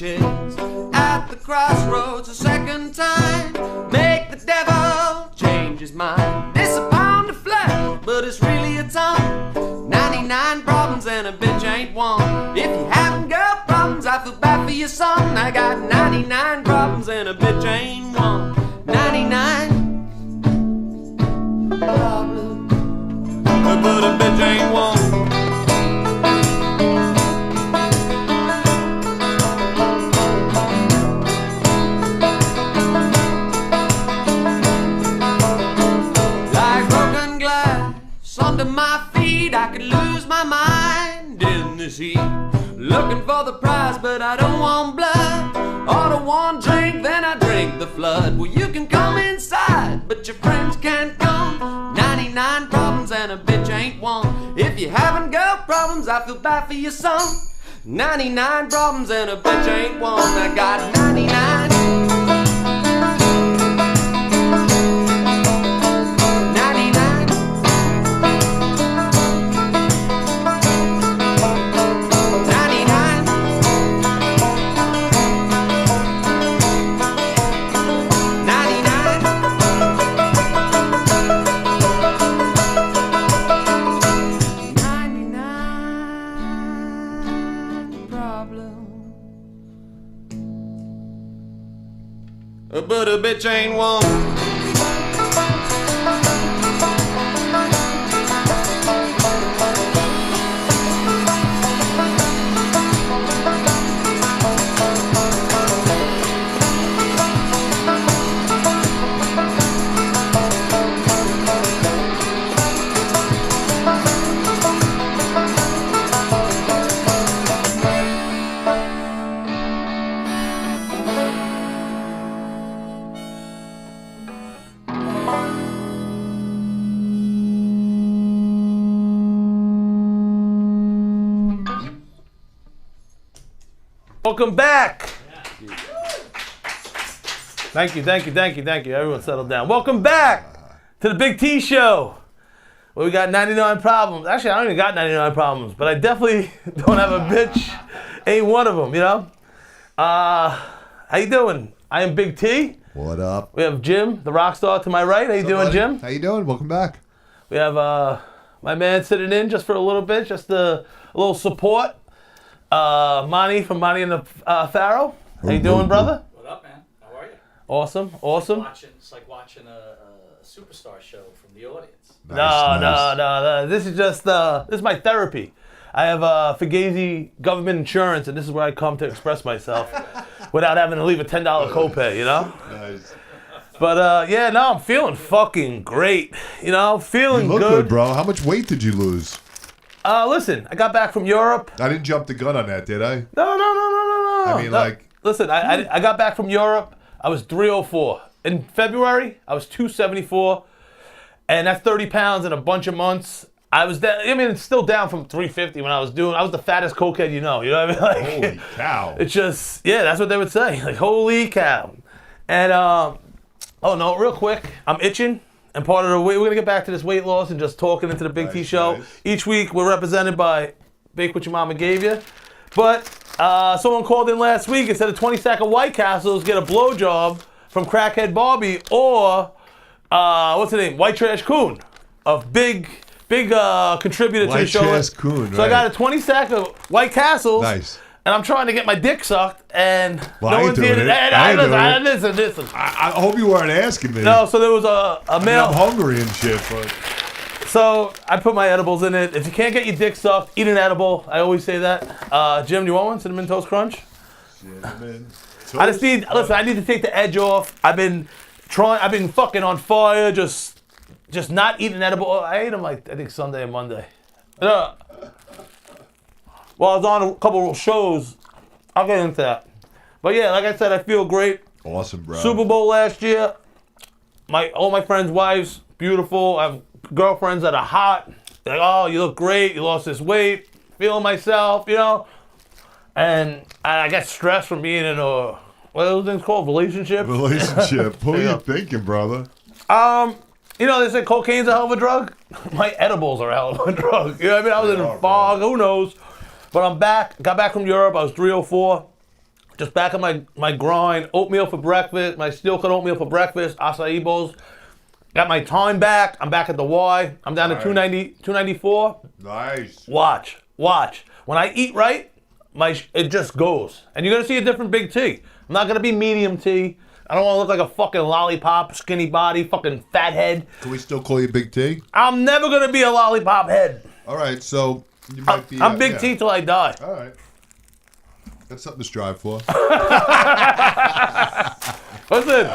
watches at the crossroads a second time. Make the devil change his mind. It's a pound of flesh, but it's really a ton. 99 problems and a bitch ain't one. If you haven't got problems, I feel bad for your son. I got 99 problems and a bitch ain't one. 99 problems, but a bitch ain't one. Under my feet, I could lose my mind in this heat. Looking for the prize, but I don't want blood. Order one drink, then I drink the flood. Well, you can come inside, but your friends can't come. 99 problems and a bitch ain't one. If you haven't got problems, I feel bad for your son. 99 problems and a bitch ain't one. I got 99. But a bitch ain't one. Welcome back. Thank you. Everyone settle down. Welcome back to the Big T Show, where we got 99 problems. Actually, I don't even got 99 problems, but I definitely don't have a bitch. Ain't one of them, you know? How you doing? I am Big T. What up? We have Jim, the rock star, to my right. How you doing, buddy? Jim? How you doing? Welcome back. We have my man sitting in just for a little bit, just a little support. Monty from Monty and the Pharaoh. How you doing, brother? What up, man? How are you? Awesome. It's like watching a superstar show from the audience. No. This is just this is my therapy. I have Fugazi government insurance, and this is where I come to express myself without having to leave a $10 copay. You know. Nice. But I'm feeling fucking great. You know, feeling You look good, bro. How much weight did you lose? Listen, I got back from Europe. I didn't jump the gun on that, did I? No. I mean, like... Listen, I got back from Europe. I was 304. In February, I was 274. And that's 30 pounds in a bunch of months. I was down, it's still down from 350 when I was the fattest cokehead you know what I mean? Like, holy cow. It's just, yeah, that's what they would say. Like, holy cow. And, real quick, I'm itching. And part of the way, we're going to get back to this weight loss and just talking into the Big T Show. Nice. Each week, we're represented by Bake What Your Mama Gave You. But someone called in last week and said a 20-sack of White Castles get a blowjob from Crackhead Barbie or, what's her name? White Trash Coon. A big contributor to the show. White Trash Coon, So I got a 20-sack of White Castles. Nice. And I'm trying to get my dick sucked, and Well, no I ain't one's doing here. it. Listen. I hope you weren't asking me. No, so there was a male. I'm hungry and shit, but... So I put my edibles in it. If you can't get your dick sucked, eat an edible. I always say that. Jim, do you want one? Cinnamon Toast Crunch? Cinnamon I just need, listen, I need to take the edge off. I've been fucking on fire, just not eating edible. I ate them like, I think Sunday and Monday. Well, I was on a couple of shows. I'll get into that. But yeah, like I said, I feel great. Awesome, bro. Super Bowl last year. All my friends' wives, beautiful. I have girlfriends that are hot. They're like, oh, you look great. You lost this weight. Feeling myself, you know. And I got stressed from being in a, what are those things called? Relationship? Who are you thinking, brother? You know, they say cocaine's a hell of a drug. My edibles are a hell of a drug. You know what I mean? I was in a fog. Who knows? But I'm back. Got back from Europe. I was 304. Just back on my grind. Oatmeal for breakfast. My steel cut oatmeal for breakfast. Acai bowls. Got my time back. I'm back at the Y. I'm down to 294. Nice. Watch. When I eat right, it just goes. And you're going to see a different Big T. I'm not going to be medium T. I don't want to look like a fucking lollipop, skinny body, fucking fat head. Can we still call you Big T? I'm never going to be a lollipop head. All right, so you might be. I'm Big T till I die. All right. That's something to strive for. Listen.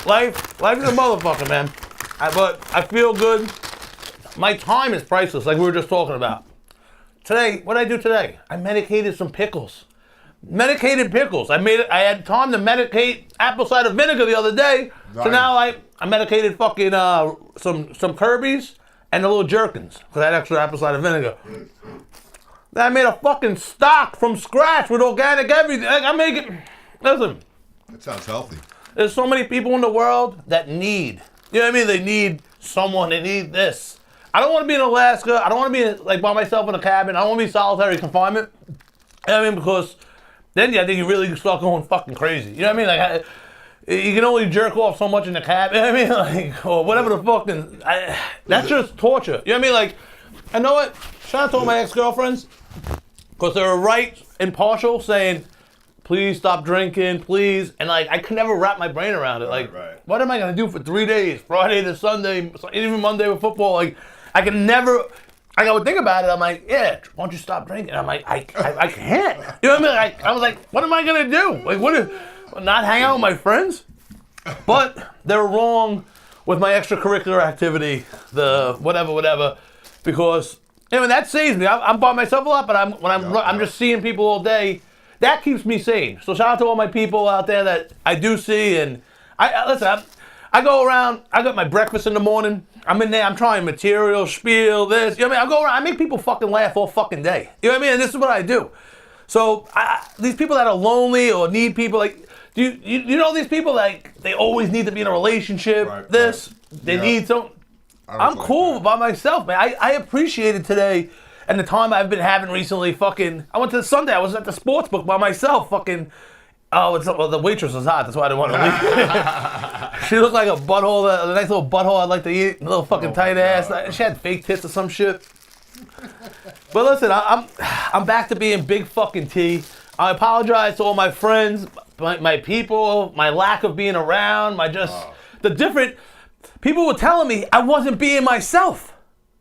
Life is a motherfucker, man. But I feel good. My time is priceless, like we were just talking about. Today, what did I do today? I medicated some pickles. Medicated pickles. I had time to medicate apple cider vinegar the other day. Nice. So now I medicated fucking some Kirby's and the little Jerkins because I had extra apple cider vinegar. Then I made a fucking stock from scratch with organic everything. Listen. That sounds healthy. There's so many people in the world that need. You know what I mean? They need someone. They need this. I don't want to be in Alaska. I don't want to be like by myself in a cabin. I don't want to be solitary confinement. You know what I mean? Because then I think you really start going fucking crazy. You know what I mean? Like you can only jerk off so much in the cabin. You know what I mean? Like or whatever the fucking. That's just torture. You know what I mean? Like I know what. Shout out to all my ex-girlfriends because they were right and partial saying, please stop drinking, please. And like, I could never wrap my brain around it. Like, right. What am I gonna do for 3 days? Friday to Sunday, even Monday with football. Like, I can never. I would think about it. I'm like, yeah, why don't you stop drinking? I'm like, I can't. You know what I mean? Like, I was like, what am I gonna do? Like, not hang out with my friends? But they're wrong with my extracurricular activity, the whatever, because I mean that saves me. I'm by myself a lot, but I'm just seeing people all day. That keeps me sane. So shout out to all my people out there that I do see, and I go around. I got my breakfast in the morning. I'm in there. I'm trying material, spiel, this. You know what I mean? I go around. I make people fucking laugh all fucking day. You know what I mean? And this is what I do. So these people that are lonely or need people, like, do you know these people like they always need to be in a relationship? Right, they need some. I'm cool by myself, man. I appreciate it today. And the time I've been having recently, I went to Sunday. I was at the sports book by myself. The waitress was hot. That's why I didn't want to leave. She looked like a butthole, a nice little butthole I'd like to eat. A little fucking tight ass. She had fake tits or some shit. But listen, I'm back to being big fucking T. I apologize to all my friends, my people, my lack of being around, the different people were telling me I wasn't being myself.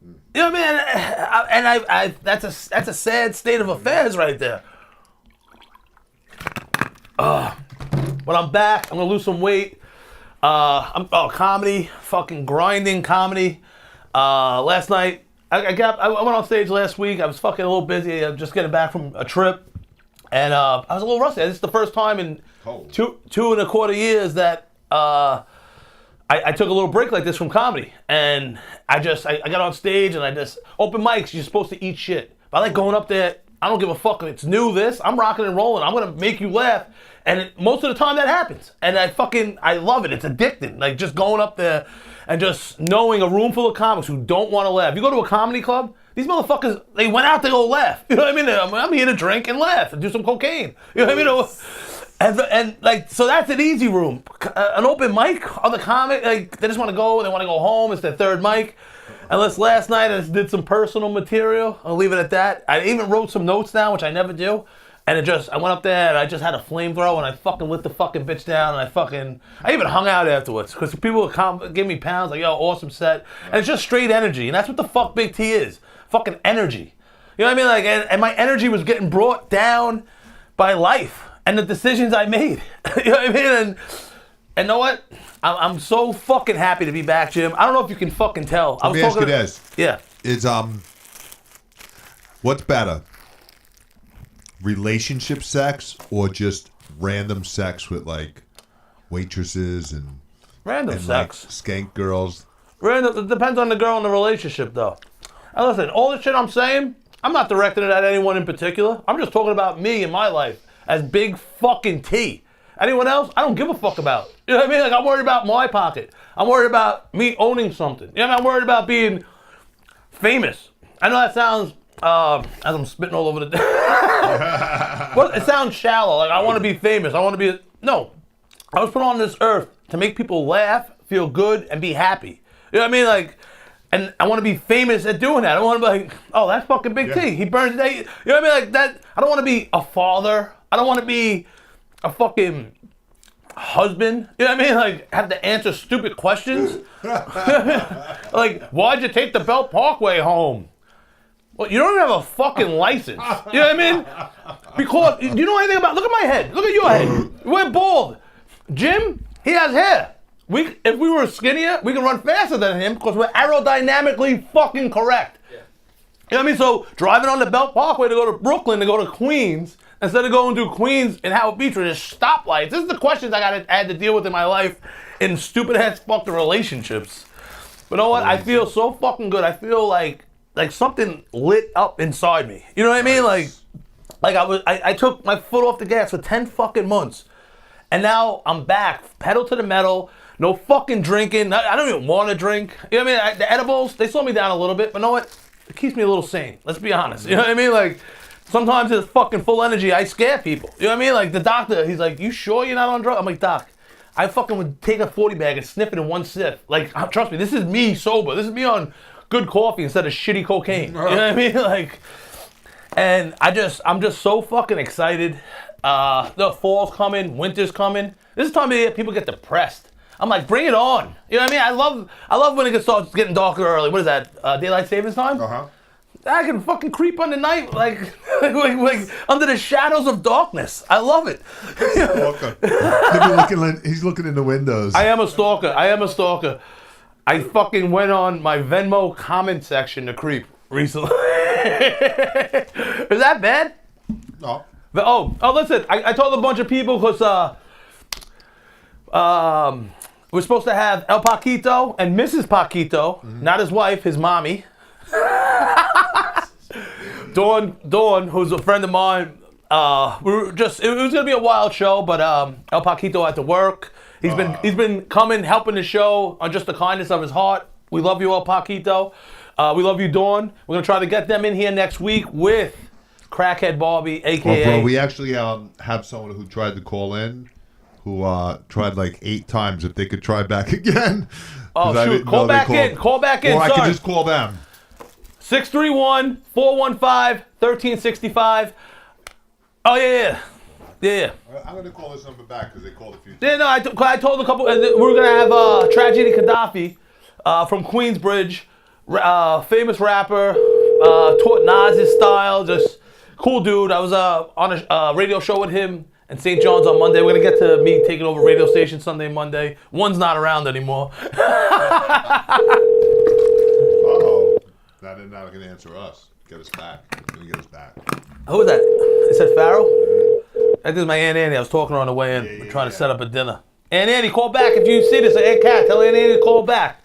You know what I mean? And that's a sad state of affairs right there. When I'm back, I'm gonna lose some weight. Comedy, fucking grinding comedy. Last night, I went on stage last week. I was fucking a little busy. I was just getting back from a trip, and I was a little rusty. This is the first time in 2.25 years that I took a little break like this from comedy, and I got on stage and open mics. You're supposed to eat shit. But I like going up there. I don't give a fuck if it's new. I'm rocking and rolling. I'm gonna make you laugh, and most of the time that happens. And I love it. It's addicting. Like just going up there and just knowing a room full of comics who don't want to laugh. You go to a comedy club. These motherfuckers, they went out to go laugh. You know what I mean? I'm here to drink and laugh and do some cocaine. You know what I mean? And like, so that's an easy room. An open mic, other comic, like they just want to go, they want to go home. It's their third mic. Unless last night I just did some personal material. I'll leave it at that. I even wrote some notes down, which I never do. And I went up there and I just had a flamethrower and I fucking lit the fucking bitch down and I even hung out afterwards because people would give me pounds like, yo, awesome set. And it's just straight energy. And that's what the fuck Big T is. Fucking energy. You know what I mean? Like, and my energy was getting brought down by life and the decisions I made. You know what I mean? And know what? I'm so fucking happy to be back, Jim. I don't know if you can fucking tell. Let me ask you this. Yeah. What's better? Relationship sex or just random sex with like waitresses and random sex? Like, skank girls. Random. It depends on the girl and the relationship, though. And listen, all the shit I'm saying, I'm not directing it at anyone in particular. I'm just talking about me and my life as Big fucking T. Anyone else, I don't give a fuck about. You know what I mean? Like, I'm worried about my pocket. I'm worried about me owning something. You know what I mean? I'm worried about being famous. I know that sounds, as I'm spitting all over the Well, it sounds shallow. Like I want to be famous. I want to be. No, I was put on this earth to make people laugh, feel good, and be happy. You know what I mean? Like, and I want to be famous at doing that. I want to be like, oh, that's fucking Big T. He burns it. You know what I mean? Like that. I don't want to be a father. I don't want to be a fucking husband. You know what I mean? Like have to answer stupid questions. Like, why'd you take the Belt Parkway home? Well, you don't even have a fucking license. You know what I mean? Because, do you know anything about, look at my head. Look at your head. We're bald. Jim, he has hair. If we were skinnier, we can run faster than him because we're aerodynamically fucking correct. Yeah. You know what I mean? So, driving on the Belt Parkway to go to Brooklyn, to go to Queens, instead of going through Queens and Howard Beach with just stoplights. This is the questions I had to deal with in my life in stupid-ass fucking relationships. But you know what? I feel so fucking good. I feel like something lit up inside me. You know what I mean? Like I took my foot off the gas for 10 fucking months. And now I'm back, pedal to the metal, no fucking drinking. I don't even want to drink. You know what I mean? The edibles, they slow me down a little bit, but you know what? It keeps me a little sane. Let's be honest. You know what I mean? Like, sometimes it's fucking full energy. I scare people. You know what I mean? Like, the doctor, he's like, you sure you're not on drugs? I'm like, doc, I fucking would take a 40 bag and sniff it in one sip. Like, trust me, this is me sober. This is me on good coffee instead of shitty cocaine. You know what I mean? Like, and I'm just so fucking excited. The fall's coming, winter's coming. This is time of year people get depressed. I'm like, bring it on. You know what I mean? I love when it starts getting darker early. What is that? Daylight savings time? Uh-huh. I can fucking creep on the night like under the shadows of darkness. I love it. He's looking in the windows. I am a stalker. I fucking went on my Venmo comment section to creep recently. Is that bad? No. Oh, listen, I told a bunch of people because we're supposed to have El Paquito and Mrs. Paquito, not his wife, his mommy. Dawn, who's a friend of mine, it was gonna be a wild show, but El Paquito had to work. He's been coming, helping the show on just the kindness of his heart. We love you, El Paquito. We love you, Dawn. We're gonna try to get them in here next week with Crackhead Bobby, aka. Bro, we actually have someone who tried to call in, who tried like 8 times if they could try back again. Oh shoot! Call back in. Call back in. Or I Sorry. could just call them. 631-415-1365. Oh, yeah. I'm going to call this number back because they called a few times. Yeah, no, I told a couple, we're going to have Tragedy Gaddafi from Queensbridge, famous rapper, taught Nas his style, just cool dude. I was on a radio show with him in St. John's on Monday. We're going to get to me taking over radio station Sunday, Monday. One's not around anymore. They're not going to answer us. Get us back. Going to get us back. Who was that? It said Farrell? I think it's my Aunt Annie. I was talking to her on the way in. We're trying to set up a dinner. Aunt Annie, call back if you see this. Aunt Cat, tell Aunt Annie to call back.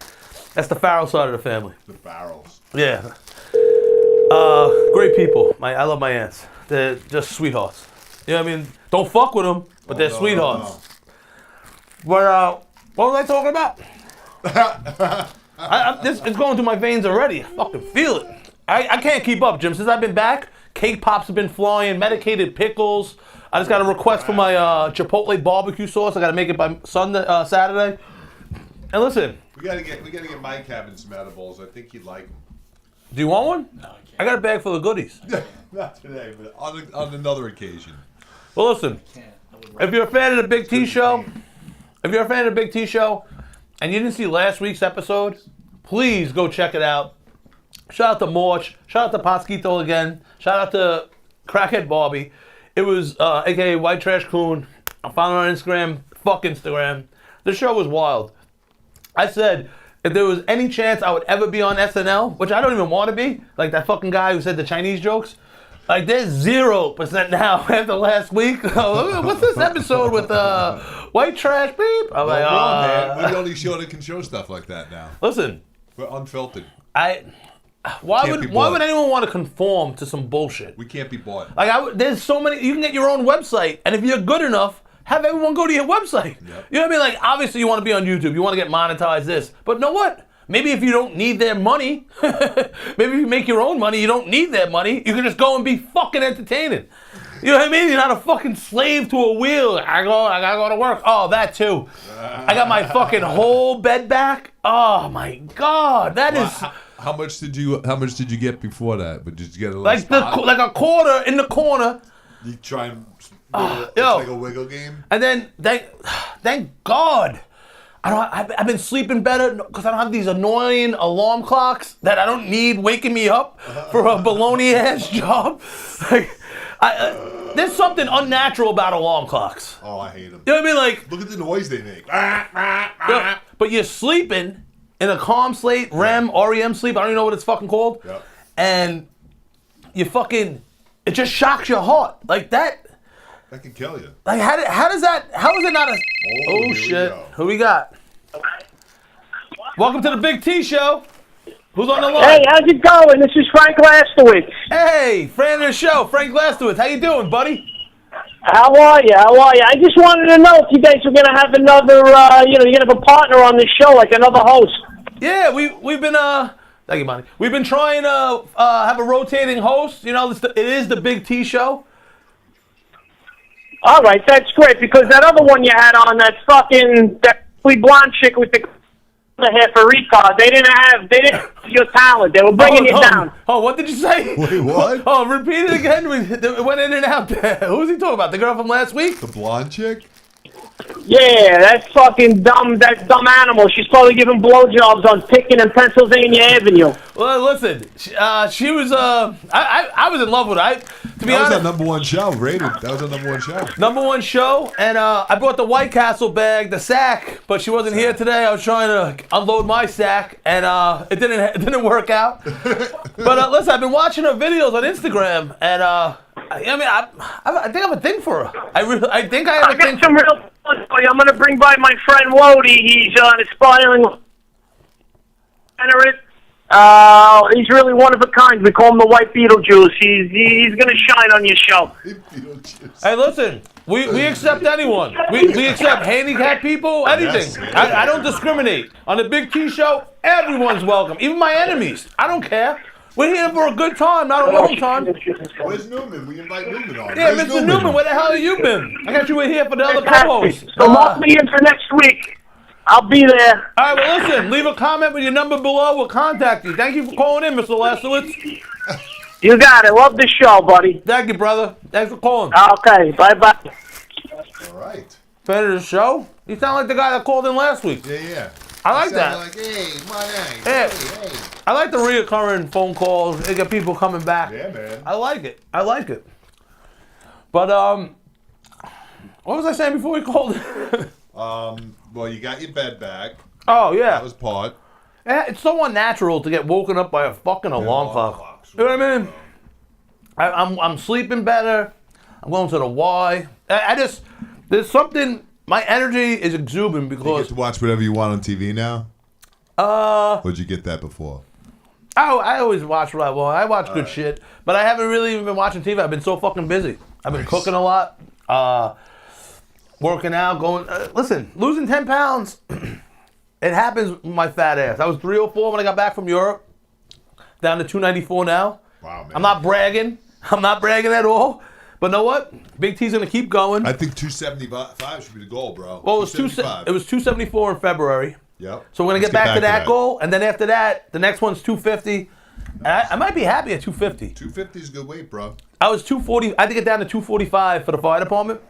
That's the Farrell side of the family. The Farrells. Yeah. Great people. I love my aunts. They're just sweethearts. You know what I mean? Don't fuck with them, but they're sweethearts. No. But what was I talking about? It's going through my veins already. I fucking feel it. I can't keep up, Jim. Since I've been back, cake pops have been flying, medicated pickles. I just got a request for my Chipotle barbecue sauce. I got to make it by Saturday. And listen, we gotta get Mike having some edibles. I think he'd like them. Do you want one? No, I can't. I got a bag full of goodies. Not today, but on another occasion. Well, listen. If you're a fan of the Big T Show, and you didn't see last week's episode, please go check it out. Shout out to Morch. Shout out to Pasquito again. Shout out to Crackhead Barbie. It was aka White Trash Coon. I found her on Instagram. Fuck Instagram. The show was wild. I said if there was any chance I would ever be on SNL, which I don't even want to be, like that fucking guy who said the Chinese jokes. Like there's 0% now after last week. What's this episode with White Trash Beep? I'm like, man. We're the only show that can show stuff like that now. Listen, we're unfiltered. Why would anyone want to conform to some bullshit? We can't be bought. Like there's so many. You can get your own website, and if you're good enough, have everyone go to your website. Yep. You know what I mean? Like obviously you want to be on YouTube, you want to get monetized this, but know what? maybe if you don't need their money, maybe if you make your own money, you don't need their money. You can just go and be fucking entertaining. You know what I mean? You're not a fucking slave to a wheel. I gotta go to work. Oh, that too. I got my fucking whole bed back. Oh my God, that is How much did you get before that? But did you get a like a quarter in the corner. You try and it's yo. like a wiggle game. And then thank God, I've been sleeping better because I don't have these annoying alarm clocks that I don't need waking me up for a baloney ass job. Like, there's something unnatural about alarm clocks. Oh, I hate them. You know what I mean? Like, Look at the noise they make. but you're sleeping in a calm slate, REM sleep. I don't even know what it's fucking called. Yep. And you fucking, it just shocks your heart like that. That can kill you. Like how is it not a? Oh here we shit! go. Who we got? Welcome to the Big T Show. Who's on the line? Hey, how's it going? This is Frank Lastowitz. Hey, friend of the show, Frank Lastowitz. How you doing, buddy? How are you? I just wanted to know if you guys were gonna have another, you're gonna have a partner on the show, like another host. Yeah, we've been thank you, Monty. We've been trying to have a rotating host. You know, it is the Big T Show. All right, that's great, because that other one you had on, that blonde chick with the half a retard, they didn't have your talent. They were bringing you down. Oh, what did you say? Wait, what? Oh, repeat it again. It went in and out there. Who was he talking about? The girl from last week? The blonde chick? Yeah, that dumb animal. She's probably giving blowjobs on Pickin and Pennsylvania Avenue. Well, listen, she was. I was in love with her. To be That was honest, our #1 show, rated. That was our #1 show. #1 show, and I brought the White Castle bag, the sack, but she wasn't here today. I was trying to unload my sack, and it didn't work out. But listen, I've been watching her videos on Instagram, and I think I have a thing for her. I think I have a thing. I got some real fun for you. I'm gonna bring by my friend Wody. He's an aspiring generate. He's really one of a kind. We call him the White Beetlejuice. He's gonna shine on your show. Hey, listen, we accept anyone. We accept handicapped people, anything. Yes. I don't discriminate. On the Big T Show, everyone's welcome, even my enemies. I don't care. We're here for a good time, not a long time. Where's Newman? We invite Newman on. Yeah, Where's Mr. Newman, where the hell have you been? I got you in here for the other co-hosts. So mark me in for next week. I'll be there. All right, well, listen, leave a comment with your number below. We'll contact you. Thank you for calling in, Mr. Lastowitz. You got it. Love the show, buddy. Thank you, brother. Thanks for calling. Okay, bye-bye. All right. Fan of the show? You sound like the guy that called in last week. Yeah. I like that. Like, hey, my name. Yeah. Hey. I like the reoccurring phone calls. They get people coming back. Yeah, man. I like it. But what was I saying before we called? Well, you got your bed back. Oh yeah. That was part. Yeah, it's so unnatural to get woken up by a fucking alarm clock. You know what I mean? I'm sleeping better. I'm going to the Y. There's something. My energy is exuberant You get because to watch whatever you want on TV now? Or did you get that before? I always watch what I want. I watch good shit, but I haven't really even been watching TV. I've been so fucking busy. I've been cooking a lot, working out, going. Listen, losing 10 pounds, it happens with my fat ass. I was 304 when I got back from Europe, down to 294 now. Wow, man. I'm not bragging. I'm not bragging at all. But know what? Big T's gonna keep going. I think 275 should be the goal, bro. Well, it was 274 in February. Yep. So we're gonna get back to that goal, and then after that, the next one's 250. And I might be happy at 250. 250 is a good weight, bro. I was 240. I had to get down to 245 for the fire department.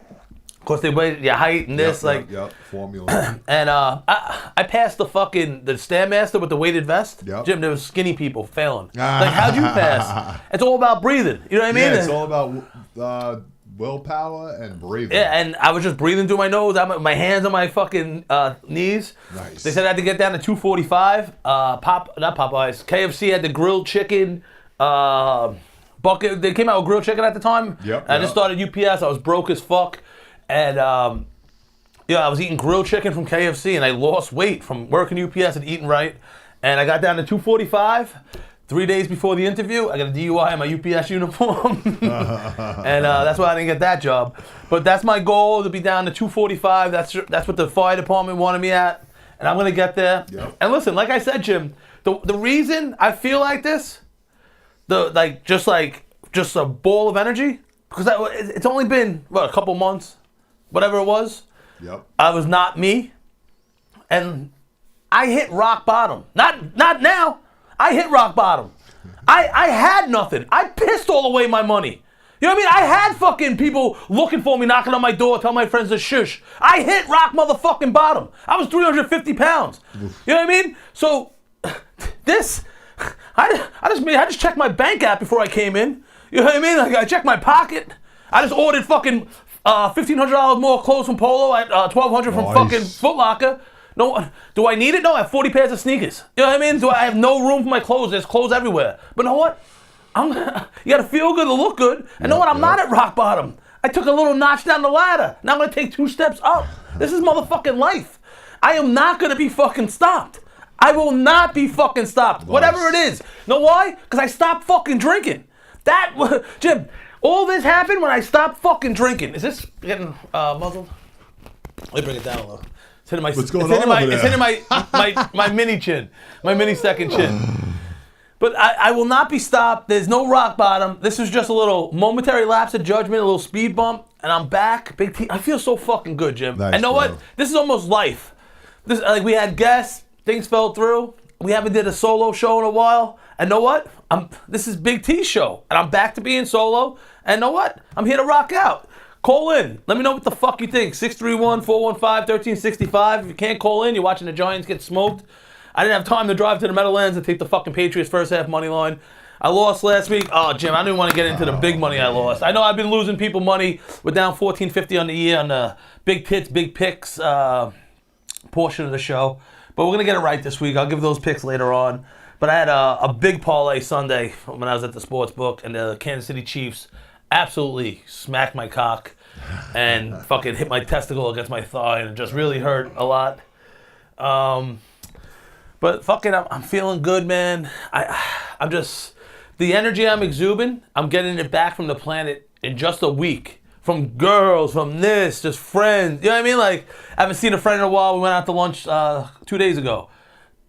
Of course, they weigh your height and this, Yep, formula. And I passed the Stairmaster with the weighted vest. Yep. Jim, there was skinny people failing. Like, how'd you pass? It's all about breathing. You know what I mean? Yeah, it's all about willpower and breathing. Yeah, and I was just breathing through my nose. My hands on my fucking knees. Nice. They said I had to get down to 245. Not Popeyes. KFC had the grilled chicken bucket. They came out with grilled chicken at the time. Yep. I just started UPS. I was broke as fuck. And I was eating grilled chicken from KFC, and I lost weight from working UPS and eating right. And I got down to 245. 3 days before the interview, I got a DUI in my UPS uniform. And that's why I didn't get that job. But that's my goal, to be down to 245. That's what the fire department wanted me at. and I'm gonna get there. Yep. And listen, like I said, Jim, the reason I feel like this, just a ball of energy, because it's only been a couple months, whatever it was. Yep. I was not me, and I hit rock bottom. Not now. I hit rock bottom. I had nothing. I pissed all away my money. You know what I mean? I had fucking people looking for me, knocking on my door, telling my friends to shush. I hit rock motherfucking bottom. I was 350 pounds. Oof. You know what I mean? So this, I just checked my bank app before I came in. You know what I mean? Like, I checked my pocket. I just ordered fucking $1,500 more clothes from Polo at $1,200 from fucking Foot Locker. No, do I need it? No, I have 40 pairs of sneakers. You know what I mean? Do I have no room for my clothes? There's clothes everywhere. But you know what? You gotta feel good to look good. And know what? I'm not at rock bottom. I took a little notch down the ladder. Now I'm gonna take 2 steps up. This is motherfucking life. I am not gonna be fucking stopped. I will not be fucking stopped. Nice. Whatever it is. Know why? Because I stopped fucking drinking. Jim, all this happened when I stopped fucking drinking. Is this getting muzzled? Let me bring it down a little. What's going on over there? It's hitting my mini chin, my mini second chin. But I will not be stopped. There's no rock bottom. This was just a little momentary lapse of judgment, a little speed bump, and I'm back. Big T. I feel so fucking good, Jim. Nice, and know what? This is almost life. We had guests, things fell through. We haven't did a solo show in a while. And know what? This is Big T's show, and I'm back to being solo. And know what? I'm here to rock out. Call in. Let me know what the fuck you think. 631-415-1365. If you can't call in, you're watching the Giants get smoked. I didn't have time to drive to the Meadowlands and take the fucking Patriots first half money line. I lost last week. Oh, Jim, I didn't want to get into the big money I lost. I know I've been losing people money. We're down $14.50 on the year on the Big Tits, Big Picks portion of the show. But we're going to get it right this week. I'll give those picks later on. But I had a big parlay Sunday when I was at the sports book, and the Kansas City Chiefs absolutely smacked my cock and fucking hit my testicle against my thigh, and it just really hurt a lot. But fucking, I'm feeling good, man. I'm just, the energy I'm exuding, I'm getting it back from the planet in just a week. From girls, from this, just friends. You know what I mean? Like, I haven't seen a friend in a while. We went out to lunch 2 days ago.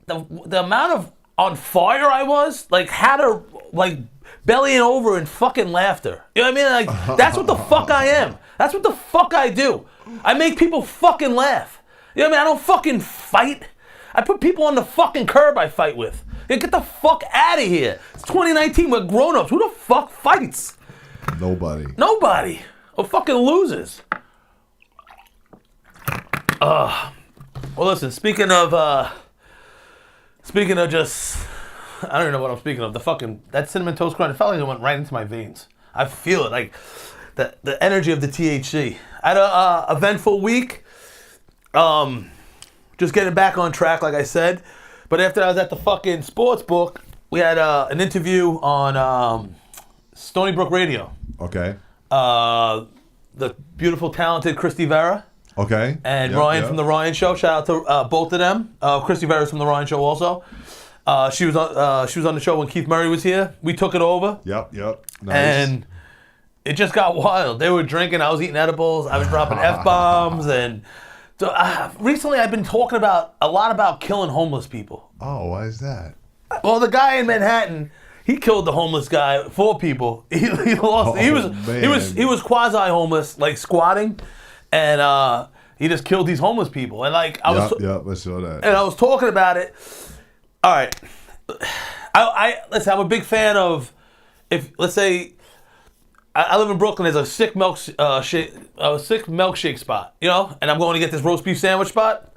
The amount of on fire I was, like, had her, like, bellying over in fucking laughter. You know what I mean? Like, that's what the fuck I am. That's what the fuck I do. I make people fucking laugh. You know what I mean? I don't fucking fight. I put people on the fucking curb I fight with. Get the fuck out of here. It's 2019, we're grown-ups. Who the fuck fights? Nobody. Or fucking losers. Well, listen, speaking of just, I don't even know what I'm speaking of. That Cinnamon Toast Crunch, it felt like it went right into my veins. I feel it, like the energy of the THC. I had a eventful week. Just getting back on track, like I said. But after I was at the fucking sports book, we had an interview on Stony Brook Radio. Okay. The beautiful, talented Christy Vera. Okay. And Ryan from The Ryan Show. Shout out to both of them. Christy Vera's from The Ryan Show also. She was on the show when Keith Murray was here. We took it over. Yep. Nice. And it just got wild. They were drinking. I was eating edibles. I was dropping F-bombs. And so recently I've been talking a lot about killing homeless people. Oh, why is that? Well, the guy in Manhattan, he killed the homeless guy, 4 people. He lost. He was quasi homeless, like squatting, and he just killed these homeless people. And like I I saw that. And I was talking about it. All right, listen. I'm a big fan of, if let's say I live in Brooklyn. There's a sick milkshake spot, you know, and I'm going to get this roast beef sandwich spot,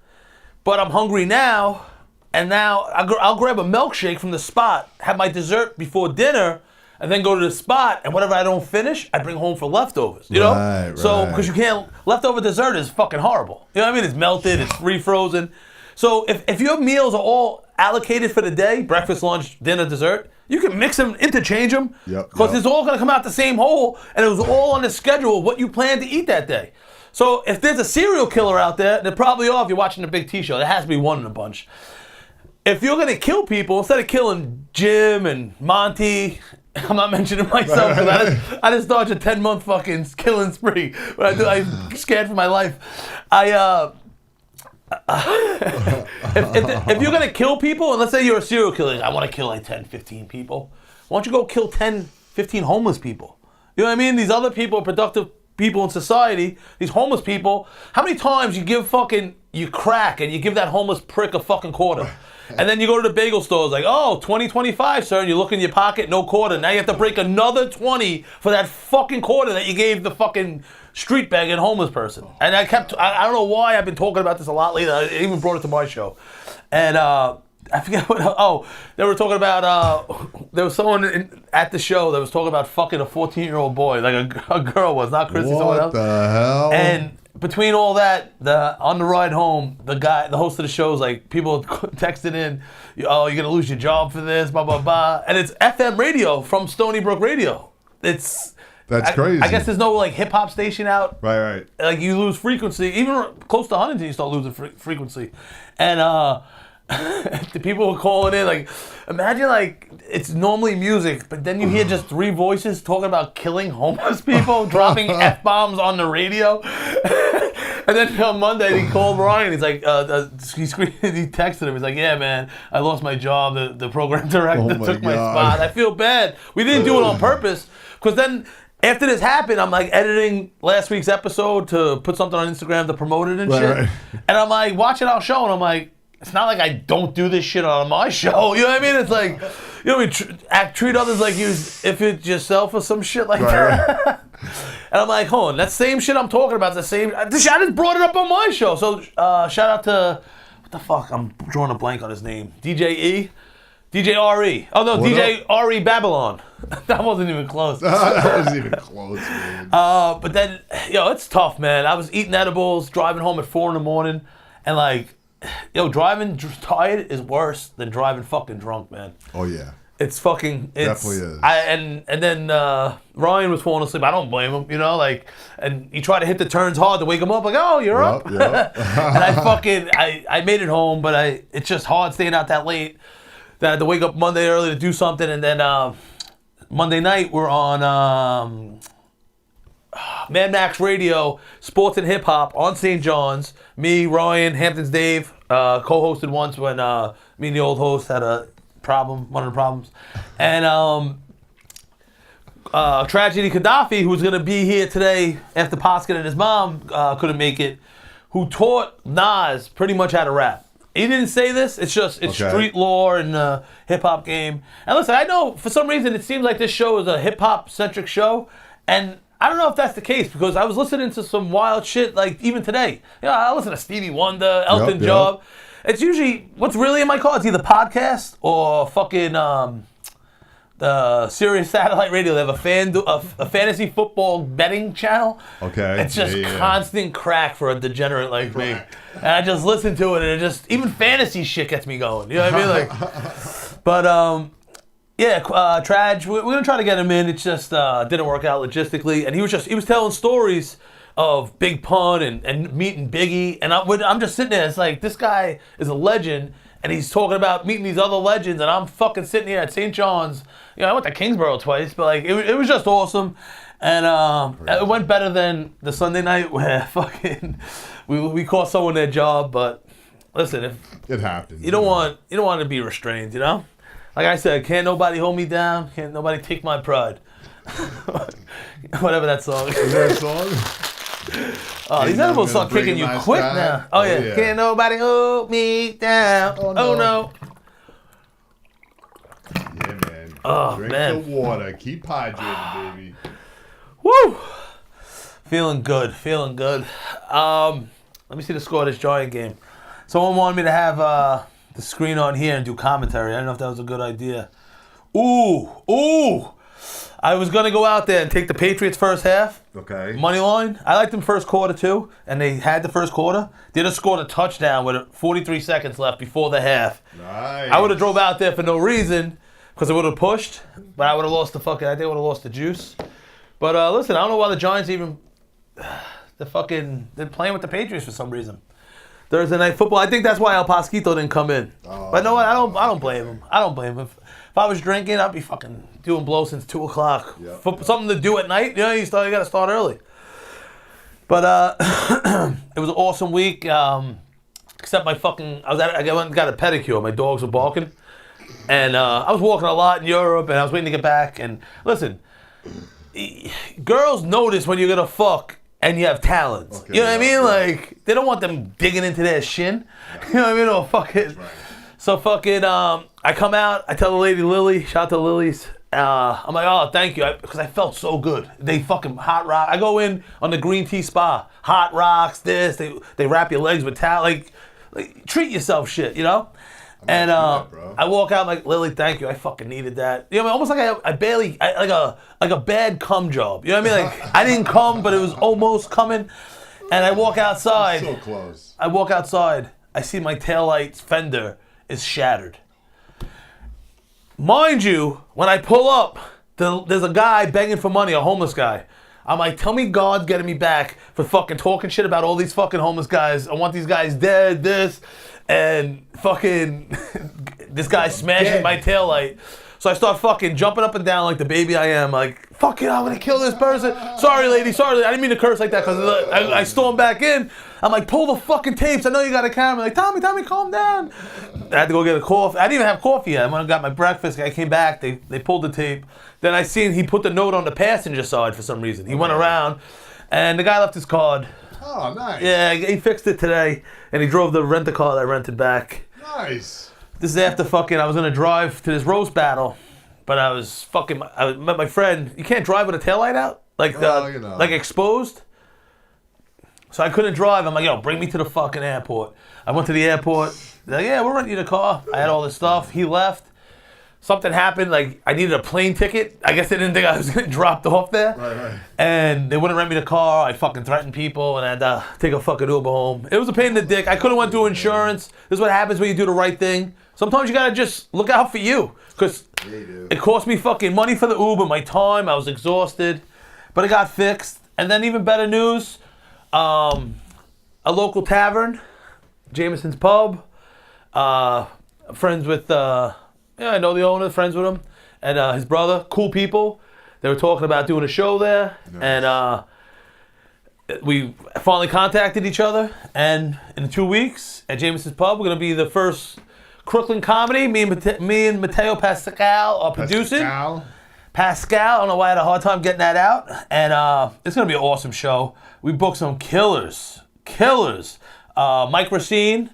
but I'm hungry now. And now I'll grab a milkshake from the spot, have my dessert before dinner, and then go to the spot. And whatever I don't finish, I bring home for leftovers. You know? Right. So, because you can't, leftover dessert is fucking horrible. You know what I mean? It's melted, it's refrozen. So if your meals are all allocated for the day, breakfast, lunch, dinner, dessert, you can mix them, interchange them, because it's all going to come out the same hole, and it was all on the schedule of what you plan to eat that day. So if there's a serial killer out there, there probably are if you're watching the Big T show. There has to be one in a bunch. If you're going to kill people, instead of killing Jim and Monty, I'm not mentioning myself, because I just started a 10-month fucking killing spree. But I'm scared for my life. if you're gonna kill people, and let's say you're a serial killer, like, I want to kill like 10, 15 people. Why don't you go kill 10, 15 homeless people? You know what I mean? These other people are productive people in society. These homeless people. How many times you crack and you give that homeless prick a fucking quarter? And then you go to the bagel stores like, oh, 20-25, sir, and you look in your pocket, no quarter. Now you have to break another 20 for that fucking quarter that you gave the fucking street begging homeless person. And I don't know why I've been talking about this a lot lately. I even brought it to my show. And I forget what, they were talking about, there was someone at the show that was talking about fucking a 14-year-old boy, like a girl was, not Chrissy, someone else. What the hell? And between all that, on the ride home, the host of the show is like, people texted in, oh, you're going to lose your job for this, blah, blah, blah. And it's FM radio from Stony Brook Radio. That's crazy. I guess there's no like hip hop station out. Right. Like you lose frequency. Even close to Huntington, you start losing frequency. And the people were calling in, like, imagine like it's normally music, but then you hear just three voices talking about killing homeless people, dropping F-bombs on the radio. And then on Monday, he called Ryan. He's like, he texted him. He's like, yeah, man, I lost my job. The program director took my spot. I feel bad. We didn't do it on purpose. Because then after this happened, I'm like editing last week's episode to put something on Instagram to promote it and shit. Right. And I'm like watching our show, and I'm like, it's not like I don't do this shit on my show. You know what I mean? It's like, you know, we treat others like if it's yourself or some shit like that. Right. And I'm like, hold on, that same shit I'm talking about, I just brought it up on my show. So shout out to, what the fuck? I'm drawing a blank on his name. DJ RE. Oh no, DJ RE Babylon. That wasn't even close. That wasn't even close, man. But then, it's tough, man. I was eating edibles, driving home at 4 a.m, and like, driving tired is worse than driving fucking drunk, man. Oh yeah. Definitely is. And then Ryan was falling asleep. I don't blame him, and he tried to hit the turns hard to wake him up, like, oh, you're up. Yep. And I made it home, but it's just hard staying out that late. Then I had to wake up Monday early to do something, and then Monday night we're on Mad Max Radio, Sports and Hip Hop on St. John's. Me, Ryan, Hamptons Dave, co-hosted once when me and the old host had a problem, one of the problems. And Tragedy Gaddafi, who was going to be here today after Poskin and his mom couldn't make it, who taught Nas pretty much how to rap. He didn't say this. It's street lore and hip-hop game. And listen, I know for some reason it seems like this show is a hip-hop-centric show, and I don't know if that's the case, because I was listening to some wild shit, like even today. I listen to Stevie Wonder, Elton John. It's usually, what's really in my car, it's either podcast or fucking the Sirius Satellite Radio. They have a fantasy football betting channel. Okay. It's just constant crack for a degenerate like me. And I just listen to it, and it just, even fantasy shit gets me going. You know what I mean? Like, but Traj, we're gonna try to get him in. It just didn't work out logistically, and he was telling stories of Big Pun and meeting Biggie, and I'm just sitting there. It's like, this guy is a legend, and he's talking about meeting these other legends, and I'm fucking sitting here at St. John's. I went to Kingsborough twice, but like it was just awesome, and it went better than the Sunday night where fucking we caught someone their job. But listen, if it happens, you don't want to be restrained, Like I said, can't nobody hold me down, can't nobody take my pride. Whatever that song is. Is there a song? Oh, these edibles start kicking you quick now. Oh yeah. Can't nobody hold me down. Oh no. Yeah, man. Oh, Drink man. the water. Keep hydrated, baby. Woo! Feeling good. Let me see the score of this Giant game. Someone wanted me to have the screen on here and do commentary. I don't know if that was a good idea. Ooh! I was going to go out there and take the Patriots first half. Okay. Money line. I liked them first quarter too, and they had the first quarter. They just scored a touchdown with 43 seconds left before the half. Nice. I would have drove out there for no reason, because it would have pushed, but I would have lost the fucking, I think I would have lost the juice. But listen, I don't know why the Giants even, they're playing with the Patriots for some reason. Thursday night football. I think that's why El Pasquito didn't come in. Oh, but you know what? I don't blame him. I don't blame him. If I was drinking, I'd be fucking doing blow since 2:00. Yep. Something to do at night. You got to start early. But it was an awesome week. except my fucking. I went and got a pedicure. My dogs were barking, and I was walking a lot in Europe, and I was waiting to get back. And listen, girls notice when you're gonna fuck and you have talents. Okay, you know what I mean? yeah. Like they don't want them digging into their shin. You know what I mean? Or fucking. Right. So fucking. I come out. I tell the lady Lily. Shout out to Lily's. I'm like, oh, thank you, because I felt so good. They fucking hot rock. I go in on the green tea spa, hot rocks. They wrap your legs with towel. Like treat yourself, shit, you know. And that, bro. I walk out I'm like, Lily, thank you. I fucking needed that. You know, almost like like a bad cum job. You know what I mean? Like I didn't cum, but it was almost coming. And I walk outside. So close. I walk outside. I see my taillight's fender is shattered. Mind you, when I pull up, there's a guy begging for money, a homeless guy. I'm like, tell me God's getting me back for fucking talking shit about all these fucking homeless guys. I want these guys dead, this, and fucking this guy smashing my taillight. So I start fucking jumping up and down like the baby I am, like, fuck it, I'm gonna kill this person. Sorry, lady, sorry. I didn't mean to curse like that because I stormed back in. I'm like, pull the fucking tapes. I know you got a camera. Like, Tommy, calm down. I had to go get a coffee. I didn't even have coffee yet. I went and got my breakfast. I came back. They pulled the tape. Then I seen he put the note on the passenger side for some reason. He went around, and the guy left his card. Oh, nice. Yeah, he fixed it today, and he drove the rent-a-car that I rented back. Nice. This is after fucking, I was gonna drive to this roast battle, but I met my friend. You can't drive with a taillight out? Like, you know. like exposed? So I couldn't drive. I'm like, yo, bring me to the fucking airport. I went to the airport. They're like, yeah, we'll rent you the car. I had all this stuff. He left. Something happened. Like, I needed a plane ticket. I guess they didn't think I was getting dropped off there. Right. And they wouldn't rent me the car. I fucking threatened people, and I had to take a fucking Uber home. It was a pain in the dick. I couldn't went through insurance. This is what happens when you do the right thing. Sometimes you gotta just look out for you. Because it cost me fucking money for the Uber, my time. I was exhausted. But it got fixed. And then even better news, a local tavern, Jameson's Pub. Friends with, I know the owner, friends with him. And his brother, cool people. They were talking about doing a show there. Nice. And we finally contacted each other. And in 2 weeks at Jameson's Pub, we're going to be the first Crooklyn comedy. Me and Mateo Pascal are producing. Pascal, I don't know why I had a hard time getting that out. And it's going to be an awesome show. We booked some killers. Mike Racine,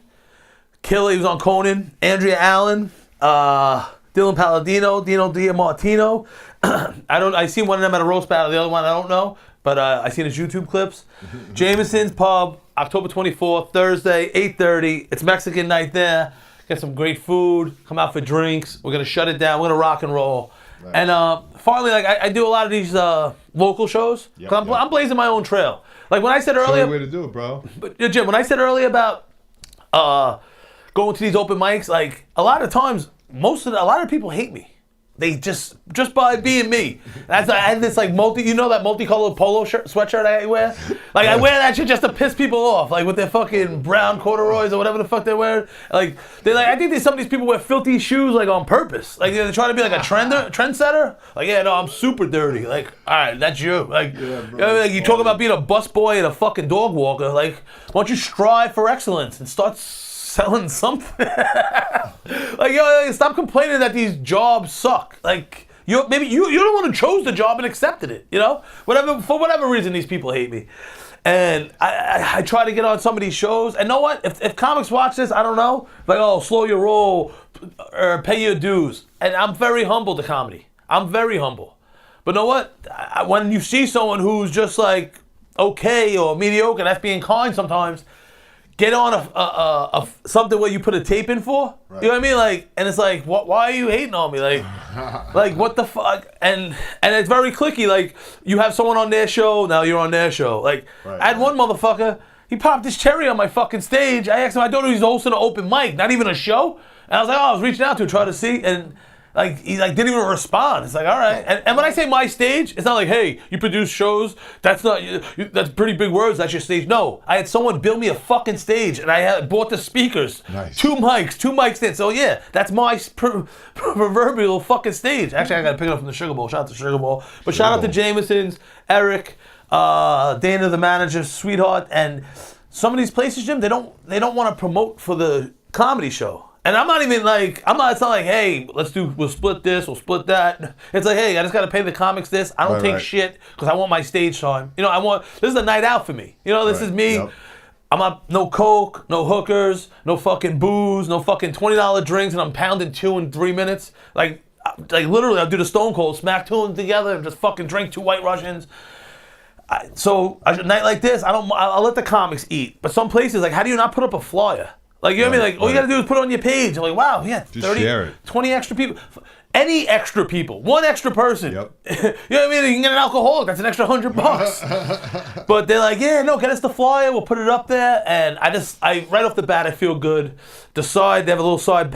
killer, he was on Conan. Andrea Allen, Dylan Palladino, Dino Diamartino. I seen one of them at a roast battle. The other one I don't know, but I seen his YouTube clips. Jameson's Pub, October 24th, Thursday, 8:30. It's Mexican night there. Get some great food. Come out for drinks. We're gonna shut it down. We're gonna rock and roll. Right. And finally, like I do a lot of these local shows. I'm blazing my own trail. Like when I said earlier, way to do it, bro. But Jim, when I said earlier about going to these open mics, like a lot of times, a lot of people hate me. They just by being me. I had this like that multicolored polo sweatshirt I wear. Like I wear that shit just to piss people off, like with their fucking brown corduroys or whatever the fuck they're wearing. Like I think some of these people wear filthy shoes like on purpose. Like they're trying to be like a trendsetter. Like yeah, no, I'm super dirty. Like all right, that's you. Like, you talk about being a busboy and a fucking dog walker. Like why don't you strive for excellence and start selling something? Like, yo, stop complaining that these jobs suck. Like, maybe you're the one who chose the job and accepted it, you know? For whatever reason, these people hate me. And I try to get on some of these shows. And know what? If comics watch this, I don't know. Like, oh, slow your roll or pay your dues. And I'm very humble to comedy. I'm very humble. But know what? When you see someone who's just like okay or mediocre, that's being kind sometimes, get on a something where you put a tape in for. Right. You know what I mean? Like, and it's like, why are you hating on me? Like, like what the fuck? And it's very clicky. Like, you have someone on their show, now you're on their show. Like, I had one motherfucker, he popped his cherry on my fucking stage. I asked him, I don't know he's hosting an open mic, not even a show. And I was like, I was reaching out to him, trying to see, and like he like didn't even respond. It's like, all right. And when I say my stage, it's not like, hey, you produce shows. That's not that's pretty big words. That's your stage. No, I had someone build me a fucking stage, and I had bought the speakers, nice. two mics in. So yeah, that's my proverbial fucking stage. Actually, I gotta pick it up from the Sugar Bowl. Shout out to Sugar Bowl. But shout out to Jameson's, Eric, Dana, the manager, sweetheart, and some of these places, Jim, they don't want to promote for the comedy show. And I'm not even like, it's not like, hey, we'll split this, we'll split that. It's like, hey, I just got to pay the comics this. I don't take shit because I want my stage time. You know, this is a night out for me. You know, this is me. Yep. I'm not, no coke, no hookers, no fucking booze, no fucking $20 drinks, and I'm pounding 2 in 3 minutes. Like literally, I'll do the Stone Cold, smack 2 of them together and just fucking drink 2 White Russians. So a night like this, I'll let the comics eat. But some places, like, how do you not put up a flyer? Like, you know what I mean? Like, all you gotta do is put it on your page. I'm like, wow, yeah, 30, 20 extra people. Any extra people. 1 extra person. Yep. You know what I mean? You can get an alcoholic. That's an extra $100. But they're like, yeah, no, get us the flyer. We'll put it up there. And I right off the bat, I feel good. The side, they have a little side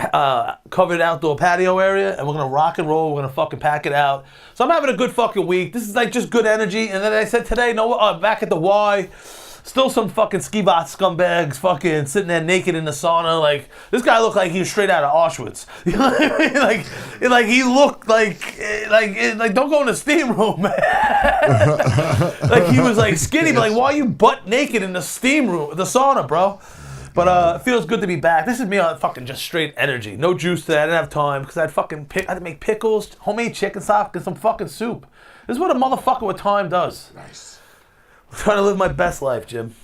covered outdoor patio area. And we're going to rock and roll. We're going to fucking pack it out. So I'm having a good fucking week. This is like just good energy. And then I said today, back at the Y. Still some fucking ski bot scumbags fucking sitting there naked in the sauna. Like, this guy looked like he was straight out of Auschwitz. You know what I mean? Like he looked like don't go in the steam room, man. Like he was like skinny, but like, why are you butt naked in the steam room, the sauna, bro? But it feels good to be back. This is me on fucking just straight energy. No juice today. I didn't have time because I had to make pickles, homemade chicken stock, and some fucking soup. This is what a motherfucker with time does. Nice. I'm trying to live my best life, Jim.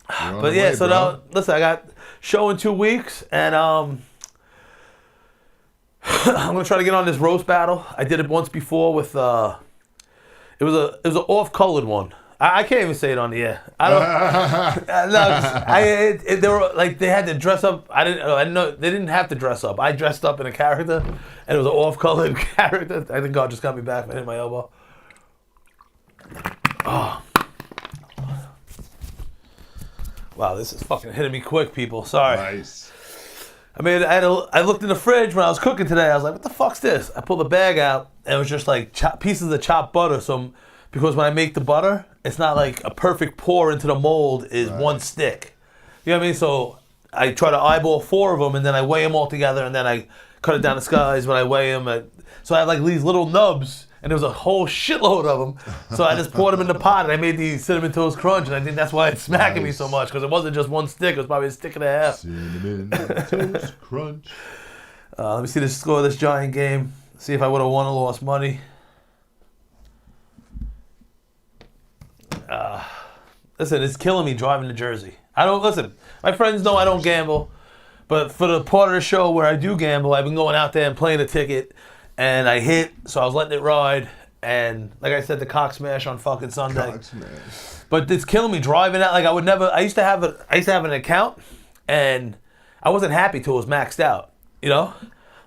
But yeah, so now, listen, I got show in 2 weeks, and I'm gonna try to get on this roast battle. I did it once before with it was an off-colored one. I can't even say it on the air. I don't. They were like, they had to dress up. I didn't know they didn't have to dress up. I dressed up in a character, and it was an off-colored character. I think God just got me back. I hit my elbow. Oh. Wow, this is fucking hitting me quick, people. Sorry. Nice. I mean, I looked in the fridge when I was cooking today. I was like, what the fuck's this? I pulled the bag out, and it was just like pieces of chopped butter. Because when I make the butter, it's not like a perfect pour into the mold is one stick. You know what I mean? So I try to eyeball 4 of them, and then I weigh them all together, and then I cut it down to size when I weigh them. So I have like these little nubs. And there was a whole shitload of them. So I just poured them in the pot, and I made these Cinnamon Toast Crunch. And I think that's why it's smacking me so much, because it wasn't just 1 stick. It was probably a stick and a half. Cinnamon Toast Crunch. Let me see the score of this giant game. See if I would have won or lost money. Listen, it's killing me driving to Jersey. Listen, my friends know I don't gamble. But for the part of the show where I do gamble, I've been going out there and playing a ticket. And I hit, so I was letting it ride, and like I said, the cock smash on fucking Sunday. Cock smash. But it's killing me driving out. Like I used to have an account, and I wasn't happy till it was maxed out. You know,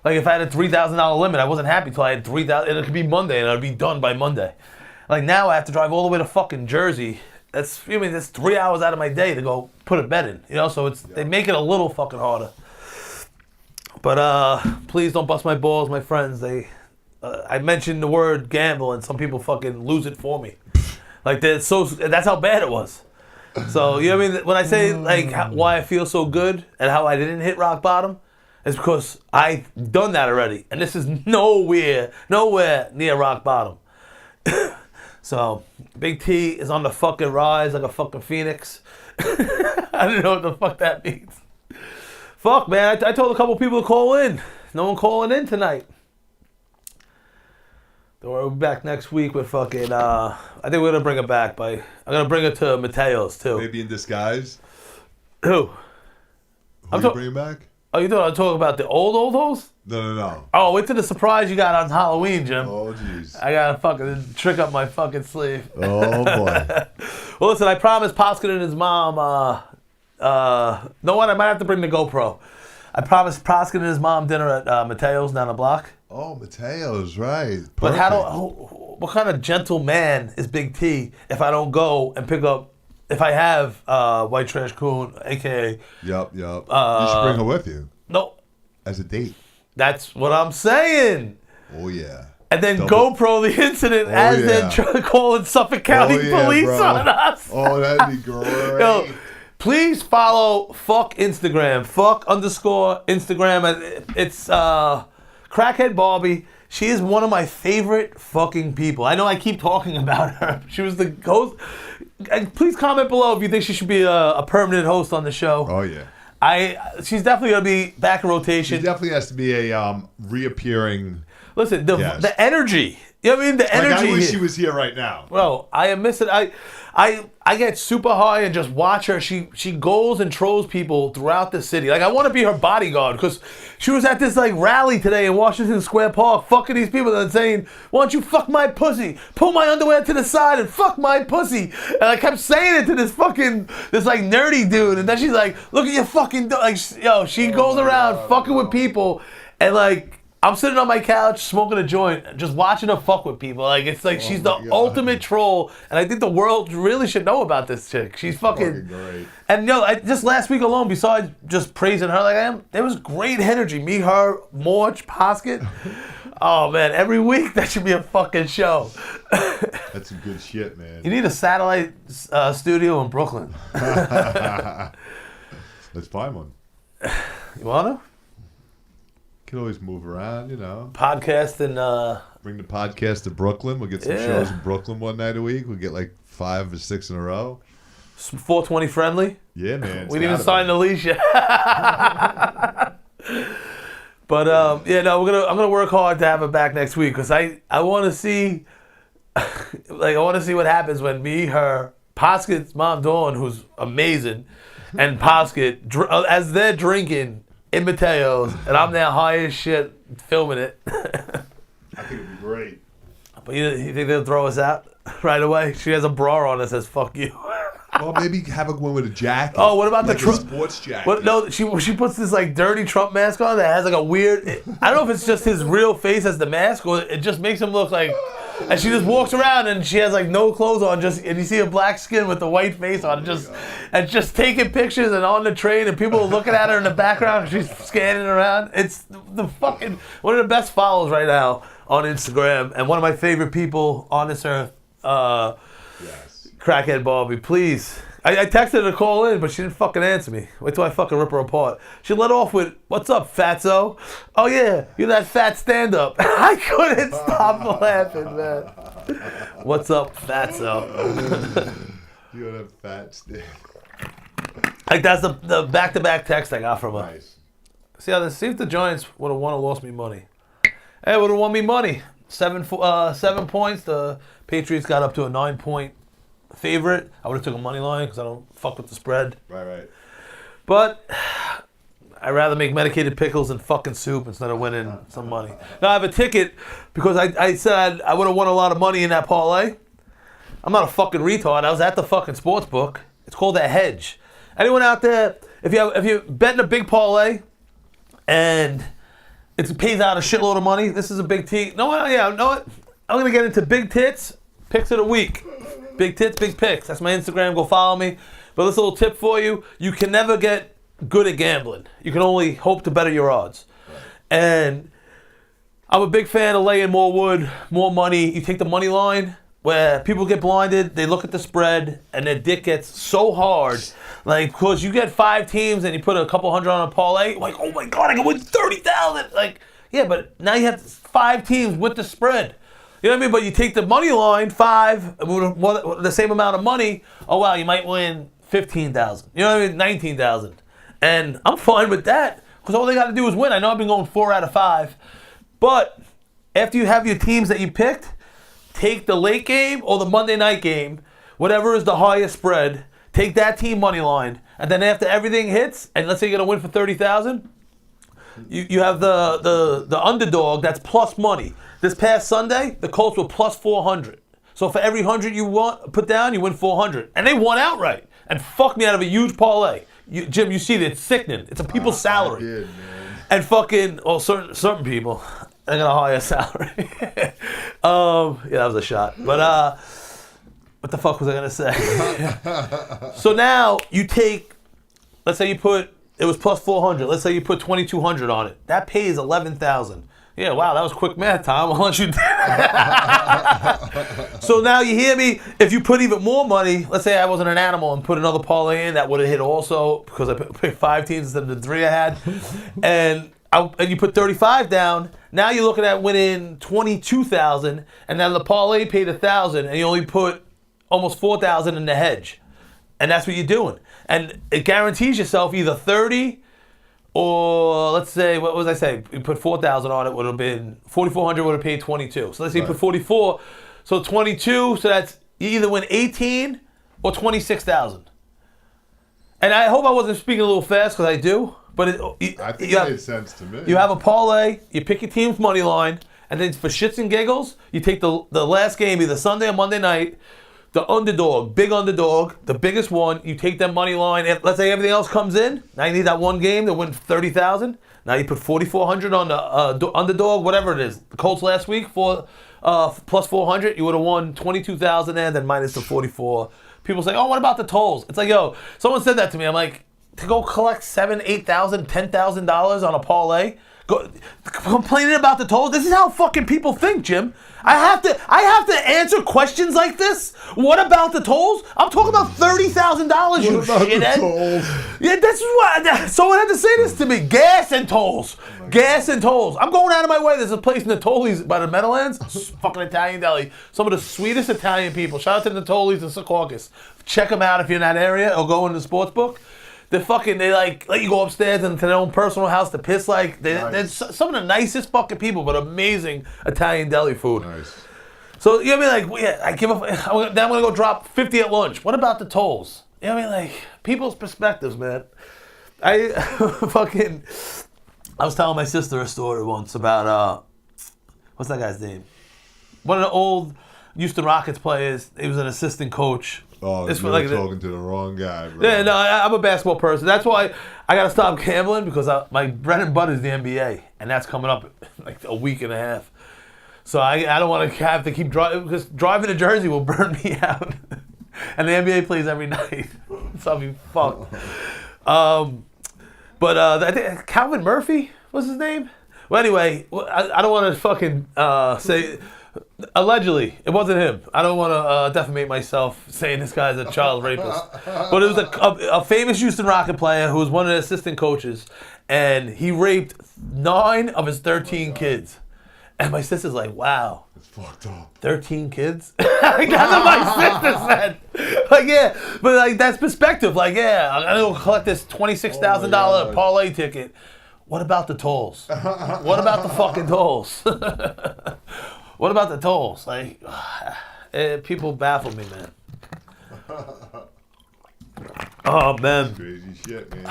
like if I had a $3,000 limit, I wasn't happy till I had $3,000. And it could be Monday, and I'd be done by Monday. Like now, I have to drive all the way to fucking Jersey. That's 3 hours out of my day to go put a bet in. You know, so they make it a little fucking harder. But please don't bust my balls, my friends. I mentioned the word gamble, and some people fucking lose it for me. Like that's how bad it was. So you know what I mean? When I say like why I feel so good and how I didn't hit rock bottom, it's because I've done that already, and this is nowhere near rock bottom. So Big T is on the fucking rise like a fucking phoenix. I don't know what the fuck that means. Fuck, man, I told a couple people to call in. No one calling in tonight. Don't worry, we'll be back next week with fucking, I think we're going to bring her back. I'm going to bring her to Mateo's, too. Maybe in disguise? Who? Who you bringing back? Oh, you thought I'm talking about the old hoes? No. Oh, wait till the surprise you got on Halloween, Jim. Oh, jeez. I got to fucking trick up my fucking sleeve. Oh, boy. Well, listen, I promised Poskin and his mom, know what? I might have to bring the GoPro. I promised Poskin and his mom dinner at Mateo's down the block. Oh, Mateo's, right. Perfect. But what kind of gentle man is Big T if I don't go and pick up, if I have White Trash Coon, a.k.a. Yep. You should bring her with you. No. As a date. That's what I'm saying. Oh, yeah. And then GoPro the incident as they're calling Suffolk County police on us. Oh, that'd be great. Yo, please follow fuck Instagram. Fuck_Instagram. It's Crackhead Barbie. She is one of my favorite fucking people. I know I keep talking about her. She was the host. please comment below if you think she should be a permanent host on the show. Oh yeah. She's definitely gonna be back in rotation. She definitely has to be a reappearing. Listen, Yes. the energy. You know what I mean? The energy. I wish here. she was here right now. Bro, I am missing. I get super high and just watch her. She goes and trolls people throughout the city. Like I want to be her bodyguard because she was at this like rally today in Washington Square Park, fucking these people and saying, "Why don't you fuck my pussy? Pull my underwear to the side and fuck my pussy." And I kept saying it to this like nerdy dude, and then she's like, "Look at your fucking she goes around fucking with people, and like. I'm sitting on my couch smoking a joint, just watching her fuck with people. Like it's like she's the ultimate troll, and I think the world really should know about this chick. She's fucking great. And just last week alone, besides just praising her like I am, there was great energy. Me, her, Morch, Poskett. Oh man, every week that should be a fucking show. That's some good shit, man. You need a satellite studio in Brooklyn. Let's find one. You wanna? Can always move around, you know. Podcast and Bring the podcast to Brooklyn. We'll get some shows in Brooklyn one night a week. We'll get like 5 or 6 in a row. 420 friendly. Yeah, man. We didn't even sign the lease yet. But I'm gonna work hard to have her back next week because I want to see I want to see what happens when me, her, Poskett's mom Dawn, who's amazing, and Poskett as they're drinking in Mateo's, and I'm there high as shit filming it. I think it'd be great. But you think they'll throw us out right away? She has a bra on that says "fuck you." Well, maybe have a one with a jacket. Oh, what about like the Trump sports jacket? What, no, she puts this like dirty Trump mask on that has like a weird. I don't know if it's just his real face as the mask or it just makes him look like. And she just walks around and she has like no clothes on, and you see her black skin with the white face on, and just taking pictures and on the train, and people are looking at her in the background. She's scanning around. It's the fucking one of the best follows right now on Instagram, and one of my favorite people on this earth. Yes. Crackhead Barbie, please. I texted her to call in, but she didn't fucking answer me. Wait till I fucking rip her apart. She let off with, "What's up, fatso?" "Oh yeah, you're that fat stand-up." I couldn't stop laughing, man. "What's up, fatso?" You're the fat stick. Like that's the back-to-back text I got from her. Nice. See if the Giants would have won or lost me money. Hey, would have won me money. 7 points. The Patriots got up to a 9-point favorite. I would have took a money line because I don't fuck with the spread. Right. But I'd rather make medicated pickles and fucking soup instead of winning some money. Now I have a ticket because I said I would have won a lot of money in that parlay. I'm not a fucking retard. I was at the fucking sports book. It's called a hedge. Anyone out there, if you're betting a big parlay and it pays out a shitload of money, this is a big T. No, what? I'm gonna get into big tits picks of the week. Big tits, big picks. That's my Instagram. Go follow me. But this little tip for you: you can never get good at gambling. You can only hope to better your odds. Right. And I'm a big fan of laying more wood, more money. You take the money line where people get blinded. They look at the spread and their dick gets so hard. Like, because you get 5 teams and you put a couple hundred on a parlay. Like, oh my God, I can win 30,000. Like, yeah, but now you have 5 teams with the spread. You know what I mean? But you take the money line, 5, with the same amount of money. Oh wow, you might win 15,000. You know what I mean? 19,000. And I'm fine with that because all they got to do is win. I know I've been going 4 out of 5, but after you have your teams that you picked, take the late game or the Monday night game, whatever is the highest spread. Take that team money line, and then after everything hits, and let's say you're gonna win for 30,000, you have the underdog that's plus money. This past Sunday, the Colts were plus 400. So for every 100 you put down, you win 400. And they won outright and fucked me out of a huge parlay. Jim, you see that it's sickening. It's a people's salary. I did, man. And fucking, well, certain people, they're going to hire a salary. Yeah, that was a shot. But what the fuck was I going to say? So now you take, let's say it was plus 400. Let's say you put 2,200 on it. That pays 11,000. Yeah, wow, that was quick math, Tom. I'll let you do that. So now you hear me, if you put even more money, let's say I wasn't an animal and put another parlay in, that would have hit also because I picked 5 teams instead of the 3 I had. And you put 35 down, now you're looking at winning 22,000, and then the parlay paid 1,000, and you only put almost 4,000 in the hedge. And that's what you're doing. And it guarantees yourself either 30 or let's say, what was I say? You put 4,000 on it, would have been 4,400 would have paid 22. So let's say you put 44, so 22, so that's you either win 18 or 26,000. And I hope I wasn't speaking a little fast because I do, but I think it made sense to me. you have a parlay, you pick your team's money line, and then for shits and giggles, you take the last game, either Sunday or Monday night, the underdog, big underdog, the biggest one, you take that money line. If, let's say everything else comes in, now you need that one game to win 30,000. Now you put 4,400 on the underdog, whatever it is. The Colts last week, plus 400, you would have won 22,000 and then minus the 44. People say, oh, what about the tolls? It's like, yo, someone said that to me. I'm like, to go collect $7,000, $8,000, $10,000 on a parlay? Complaining about the tolls? This is how fucking people think, Jim. I have to answer questions like this. What about the tolls? I'm talking about $30,000, you shithead. Yeah, that's what. Someone had to say this to me. Gas and tolls. Gas and tolls. I'm going out of my way. There's a place in the Tollies by the Meadowlands. Fucking Italian deli. Some of the sweetest Italian people. Shout out to the Tollies in Secaucus. Check them out if you're in that area or go in the sports book. They like let you go upstairs into their own personal house to piss. Like they're some of the nicest fucking people, but amazing Italian deli food. Nice. So you know what I mean? Like, yeah, I give up. Then I'm gonna go drop 50 at lunch. What about the tolls? You know what I mean? Like people's perspectives, man. I was telling my sister a story once about what's that guy's name? One of the old Houston Rockets players. He was an assistant coach. Oh, you're like talking to the wrong guy, bro. Yeah, no, I'm a basketball person. That's why I got to stop gambling because my bread and butter is the NBA, and that's coming up in like a week and a half. So I don't want to have to keep driving because driving to Jersey will burn me out. And the NBA plays every night, so I'll be fucked. But I think Calvin Murphy was his name. Well, anyway, I don't want to fucking say. Allegedly, it wasn't him. I don't want to defamate myself saying this guy's a child rapist. But it was a famous Houston Rocket player who was one of the assistant coaches, and he raped 9 of his 13 kids. And my sister's like, wow. It's fucked up. 13 kids? Like, that's what my sister said. Like, yeah, but like that's perspective. Like, yeah, I'm going to collect this $26,000 parlay ticket. What about the tolls? What about the fucking tolls? What about the tolls? Like, people baffle me, man. Oh, man. Crazy shit, man.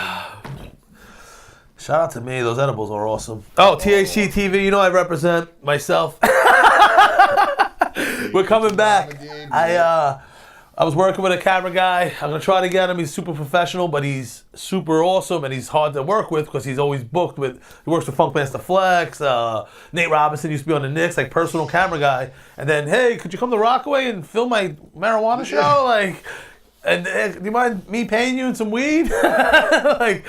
Shout out to me. Those edibles are awesome. Oh, THC TV, you know I represent myself. We're coming back. I was working with a camera guy. I'm going to try to get him. He's super professional, but he's super awesome, and he's hard to work with because he's always booked with, he works with Funkmaster Flex. Nate Robinson used to be on the Knicks, like personal camera guy. And then, hey, could you come to Rockaway and film my marijuana show? Like, and do you mind me paying you in some weed? Like,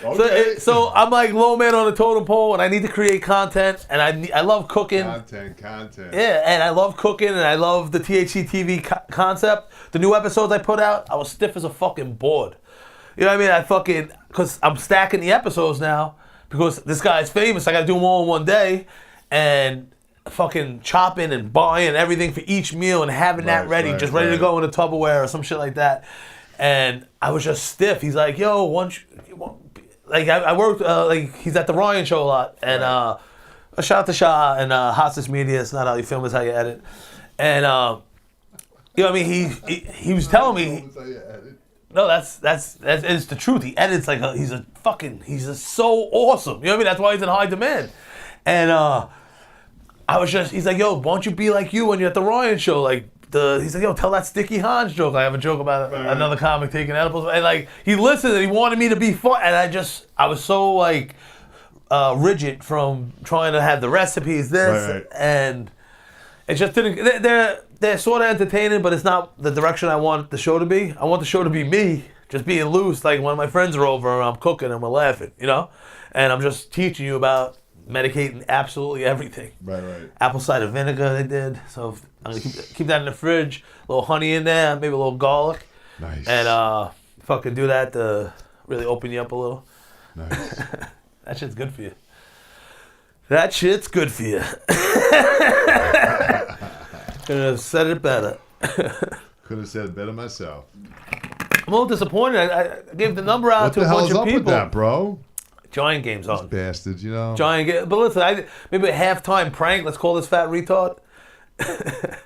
okay. so I'm like low man on the totem pole, and I need to create content, and I love cooking. Content. Yeah, and I love cooking, and I love the THC TV concept. The new episodes I put out, I was stiff as a fucking board. You know what I mean? Because I'm stacking the episodes now, because this guy's famous, I gotta do them all in one day, and fucking chopping and buying everything for each meal and having that ready, ready to go in a Tupperware or some shit like that. And I was just stiff. He's like, yo, like I worked, like he's at the Ryan Show a lot, and a shout out to Shah and Hostage Media. It's not how you film, it's how you edit. And you know what I mean? He was telling me. No, that's it's the truth. He edits like he's so awesome. You know what I mean? That's why he's in high demand. And he's like, yo, why don't you be like you when you're at the Ryan Show? Like he's like, yo, tell that Sticky Hans joke. I have a joke about another comic taking edibles, and like he listened and he wanted me to be fun, and I was so like rigid from trying to have the recipes, and it just didn't. They're sort of entertaining, but it's not the direction I want the show to be. I want the show to be me, just being loose. Like when my friends are over and I'm cooking and we're laughing, you know, and I'm just teaching you about medicating absolutely everything. Right. Apple cider vinegar they did. So I'm gonna keep that in the fridge. A little honey in there, maybe a little garlic. Nice. And fucking do that to really open you up a little. Nice. That shit's good for you. That shit's good for you. Couldn't have said it better. Could have said it better myself. I'm a little disappointed. I gave the number out What to the a hell bunch is of up people. with that, bro? Giant games on. Bastards, you know. Giant game. But listen, maybe a halftime prank. Let's call this fat retard. But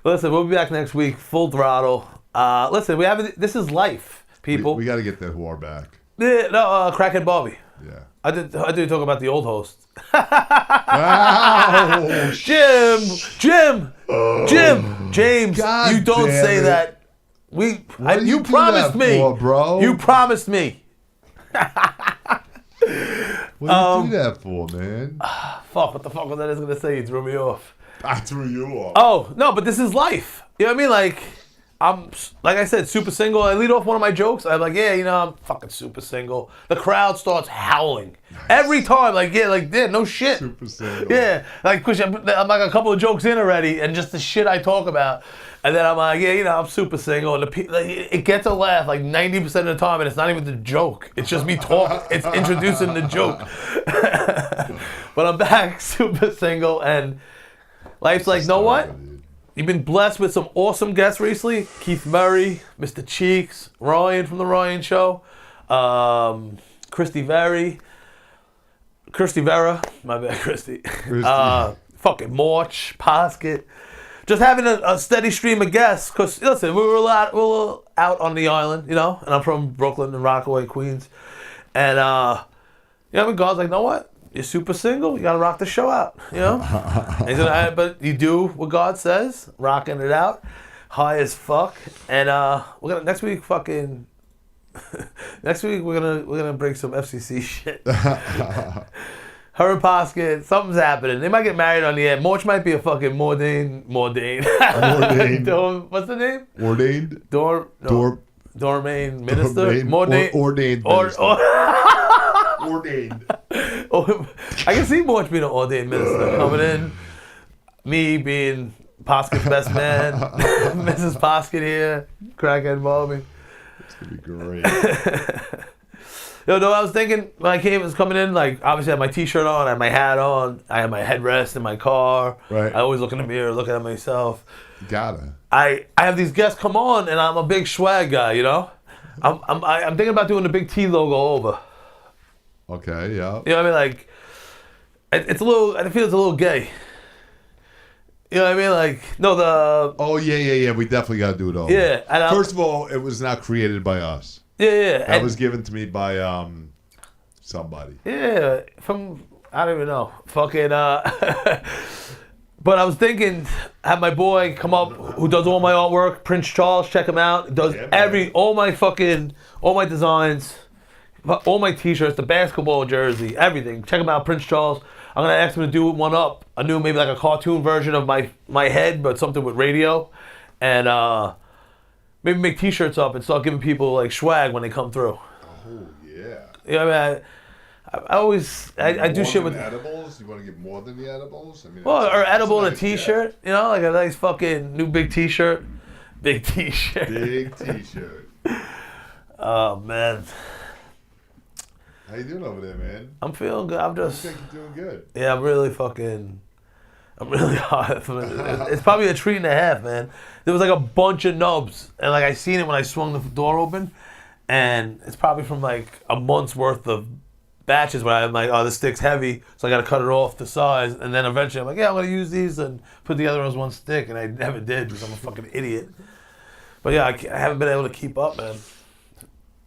listen, we'll be back next week, full throttle. Listen, this is life, people. We got to get that whore back. Yeah, no, Crackhead Bobby. Yeah. I did talk about the old host. Wow. Jim, James, God you don't damn say it. that. do You you do promised that me, for, bro? You promised me. What do you do that for, man? Fuck, what the fuck was I just gonna say? You threw me off. I threw you off. Oh no, but this is life. You know what I mean? Like, like I said, super single. I lead off one of my jokes. I'm like, yeah, I'm fucking super single. The crowd starts howling every time. Like, yeah, no shit. Super single. Yeah, like, push. I'm like a couple of jokes in already, and just the shit I talk about, and then I'm like, yeah, I'm super single, and it gets a laugh like 90% of the time, and it's not even the joke. It's just me talking. It's introducing the joke. But I'm back, super single, and life's like, know what? You've been blessed with some awesome guests recently. Keith Murray, Mr. Cheeks, Ryan from The Ryan Show, Christy Vera, my bad, Christy. Fucking March, Poskett. Just having a steady stream of guests. Because, listen, we were out on the island, and I'm from Brooklyn and Rockaway, Queens. And, God's like, know what? You're super single. You gotta rock the show out, And he's like, but you do what God says, rocking it out, high as fuck. And we're gonna next week we're gonna break some FCC shit. Her and Poskett, something's happening. They might get married on the air. March might be a fucking Mordain. What's the name? Ordained? Dormain minister. Ordained minister. Ordained. I can see March being an ordained minister coming in. Me being Poskett's best man. Mrs. Poskett here. Crackhead Bobby. It's going to be great. I was thinking when I was coming in, like, obviously I had my t-shirt on, I had my hat on, I had my headrest in my car. Right. I always look in the mirror, looking at myself. Gotta. I have these guests come on, and I'm a big swag guy, I'm thinking about doing the big T logo over. Okay, yeah. You know what I mean? Like, it's a little, I feel it's a little gay. You know what I mean? Like, no, the... Oh, yeah. We definitely got to do it all. Yeah. And first of all, it was not created by us. Yeah. That was given to me by somebody. Yeah, I don't even know. Fucking, but I was thinking, have my boy come up who does all my artwork, Prince Charles, check him out. Does all my designs, all my t-shirts, the basketball jersey, everything. Check him out, Prince Charles. I'm gonna ask him to do one up, maybe like a cartoon version of my head, but something with radio, and maybe make t-shirts up and start giving people like swag when they come through. Oh yeah. You know what I mean? I always I do shit with edibles. You want to get more than the edibles? I mean, or edible and a nice t-shirt, like a nice fucking new big t-shirt. Big t-shirt. Big t-shirt. Oh man. How you doing over there, man? I'm feeling good. I'm just. I think you're doing good. Yeah, I'm really hot. It's probably a treat and a half, man. There was like a bunch of nubs, and like I seen it when I swung the door open, and it's probably from like a month's worth of batches where I'm like, oh, this stick's heavy, so I got to cut it off to size, and then eventually I'm like, yeah, I'm gonna use these and put together as one stick, and I never did because I'm a fucking idiot. But yeah, I haven't been able to keep up, man.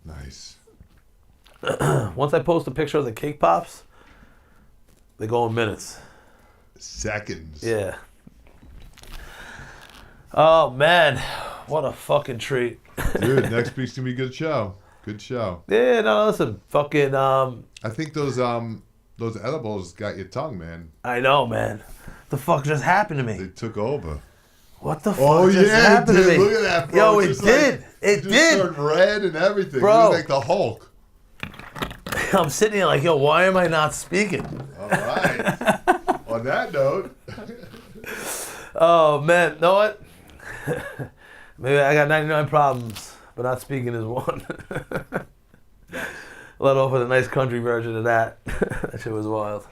Nice. Once I post a picture of the cake pops, they go in minutes. Seconds. Yeah. Oh man, what a fucking treat. Dude, next week's gonna be a good show. Good show. Yeah, no, listen, fucking I think those edibles got your tongue, man. I know, man. The fuck just happened to me? They took over. What the fuck just happened to me? Look at that, bro. Yo, it did. It did. Turned red and everything. Bro. You look like the Hulk. I'm sitting here like, yo, why am I not speaking? All right. On that note. Oh, man. Know what? Maybe I got 99 problems, but not speaking is one. Let off with a nice country version of that. That shit was wild.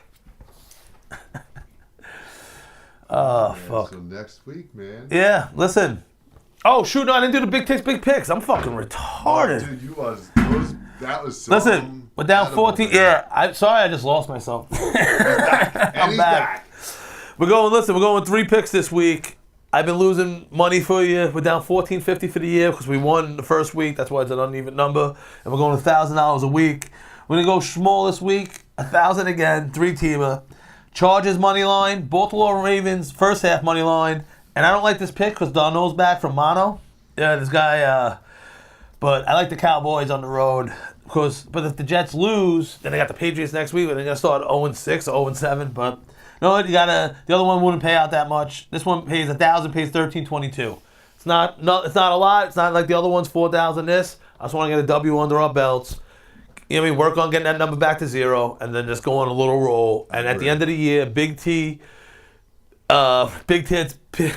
Oh, Man, fuck. so next week, man. Yeah, listen. Oh shoot! No, I didn't do the big picks. I'm fucking retarded. Dude, that was so Listen, we're down 14. Yeah, I'm sorry, I just lost myself. And he's back. We're going with 3 picks this week. I've been losing money for you. We're down $14.50 for the year because we won the first week. That's why it's an uneven number. And we're going $1,000 a week. We're gonna go small this week. 1,000 again. 3-teamer. Chargers money line. Baltimore Ravens first half money line. And I don't like this pick because Darnold's back from mono. Yeah, this guy. But I like the Cowboys on the road. But if the Jets lose, then they got the Patriots next week, and they're gonna start 0-6 or 0-7. But no, the other one wouldn't pay out that much. This one pays $1,000, pays $13.22. It's not a lot. It's not like the other one's $4,000. This I just want to get a W under our belts. You know what I mean? Work on getting that number back to 0, and then just go on a little roll. And at the end of the year, big T. Big tits,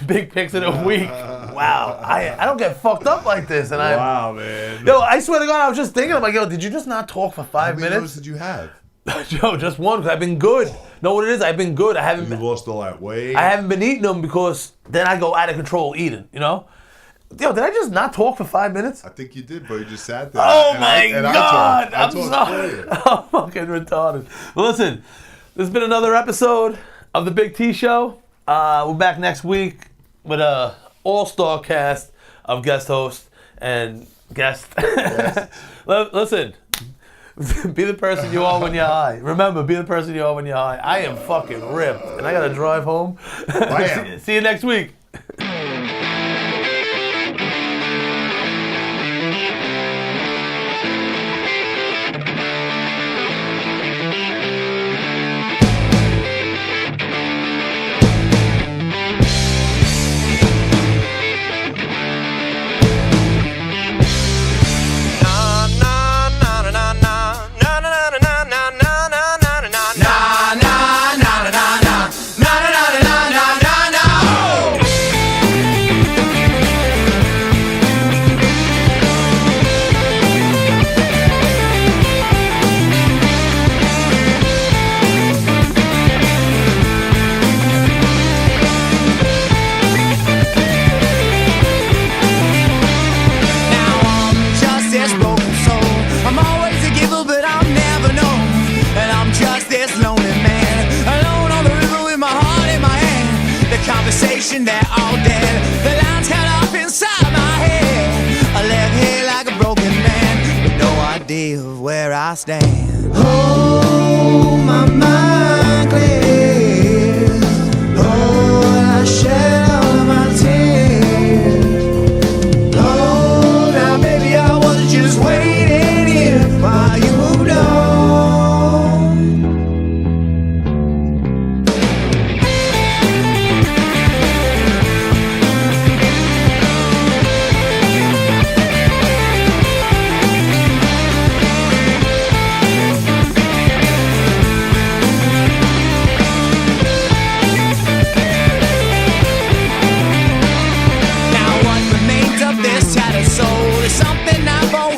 big picks in a week. Wow, I don't get fucked up like this, and Wow, man. Yo, I swear to God, I was just thinking, I'm like, yo, did you just not talk for 5 How many minutes? notes did you have? Yo, just one, because I've been good. Know what it is? I've been good. You lost all that weight. I haven't been eating them because then I go out of control eating, you know? Yo, did I just not talk for 5 minutes? I think you did, but you just sat there. Oh And my God! I I'm talked sorry. for you. I'm fucking retarded. Well, listen, this has been another episode of the Big T Show. We're back next week with a all-star cast of guest hosts and guests. Listen, be the person you are when you're high. Remember, be the person you are when you're high. I am fucking ripped, and I gotta drive home. See you next week. That all dead, the lines cut off inside my head. I left here like a broken man with no idea of where I stand.